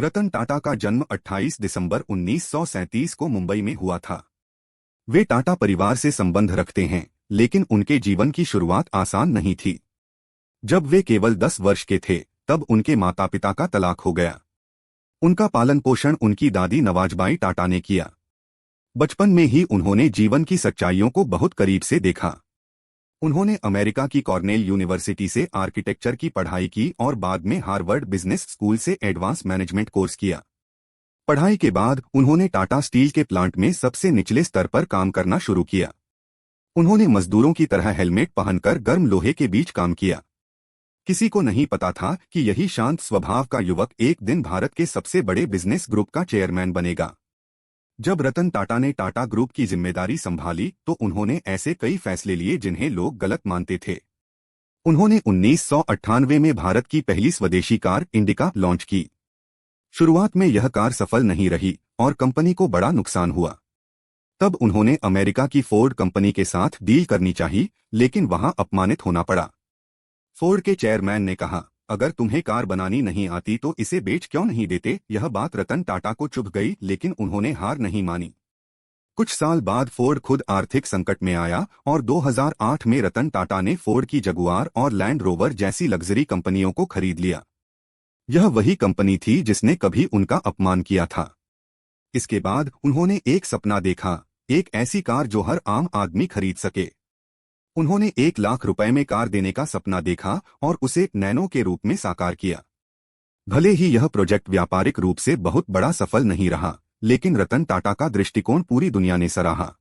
रतन टाटा का जन्म 28 दिसंबर 1937 को मुंबई में हुआ था। वे टाटा परिवार से संबंध रखते हैं, लेकिन उनके जीवन की शुरुआत आसान नहीं थी। जब वे केवल 10 वर्ष के थे, तब उनके माता पिता का तलाक हो गया। उनका पालन पोषण उनकी दादी नवाजबाई टाटा ने किया। बचपन में ही उन्होंने जीवन की सच्चाइयों को बहुत करीब से देखा। उन्होंने अमेरिका की कॉर्नेल यूनिवर्सिटी से आर्किटेक्चर की पढ़ाई की और बाद में हार्वर्ड बिजनेस स्कूल से एडवांस मैनेजमेंट कोर्स किया। पढ़ाई के बाद उन्होंने टाटा स्टील के प्लांट में सबसे निचले स्तर पर काम करना शुरू किया। उन्होंने मजदूरों की तरह हेलमेट पहनकर गर्म लोहे के बीच काम किया। किसी को नहीं पता था कि यही शांत स्वभाव का युवक एक दिन भारत के सबसे बड़े बिजनेस ग्रुप का चेयरमैन बनेगा। जब रतन टाटा ने टाटा ग्रुप की जिम्मेदारी संभाली तो उन्होंने ऐसे कई फैसले लिए जिन्हें लोग गलत मानते थे। उन्होंने 1998 में भारत की पहली स्वदेशी कार इंडिका लॉन्च की। शुरुआत में यह कार सफल नहीं रही और कंपनी को बड़ा नुकसान हुआ। तब उन्होंने अमेरिका की फोर्ड कंपनी के साथ डील करनी चाहिए, लेकिन वहां अपमानित होना पड़ा। फोर्ड के चेयरमैन ने कहा, अगर तुम्हें कार बनानी नहीं आती तो इसे बेच क्यों नहीं देते। यह बात रतन टाटा को चुभ गई, लेकिन उन्होंने हार नहीं मानी। कुछ साल बाद फोर्ड खुद आर्थिक संकट में आया और 2008 में रतन टाटा ने फोर्ड की जगुआर और लैंड रोवर जैसी लग्जरी कंपनियों को खरीद लिया। यह वही कंपनी थी जिसने कभी उनका अपमान किया था। इसके बाद उन्होंने एक सपना देखा, एक ऐसी कार जो हर आम आदमी खरीद सके। उन्होंने 1 लाख रुपए में कार देने का सपना देखा और उसे नैनो के रूप में साकार किया। भले ही यह प्रोजेक्ट व्यापारिक रूप से बहुत बड़ा सफल नहीं रहा, लेकिन रतन टाटा का दृष्टिकोण पूरी दुनिया ने सराहा।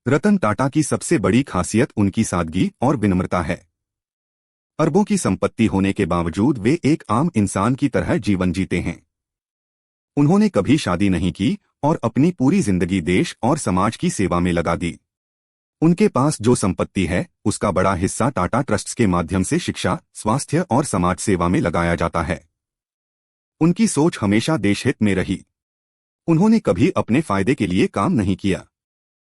रतन टाटा की सबसे बड़ी खासियत उनकी सादगी और विनम्रता है। अरबों की संपत्ति होने के बावजूद वे एक आम इंसान की तरह जीवन जीते हैं। उन्होंने कभी शादी नहीं की और अपनी पूरी जिंदगी देश और समाज की सेवा में लगा दी। उनके पास जो संपत्ति है, उसका बड़ा हिस्सा टाटा ट्रस्ट्स के माध्यम से शिक्षा, स्वास्थ्य और समाज सेवा में लगाया जाता है। उनकी सोच हमेशा देशहित में रही। उन्होंने कभी अपने फायदे के लिए काम नहीं किया।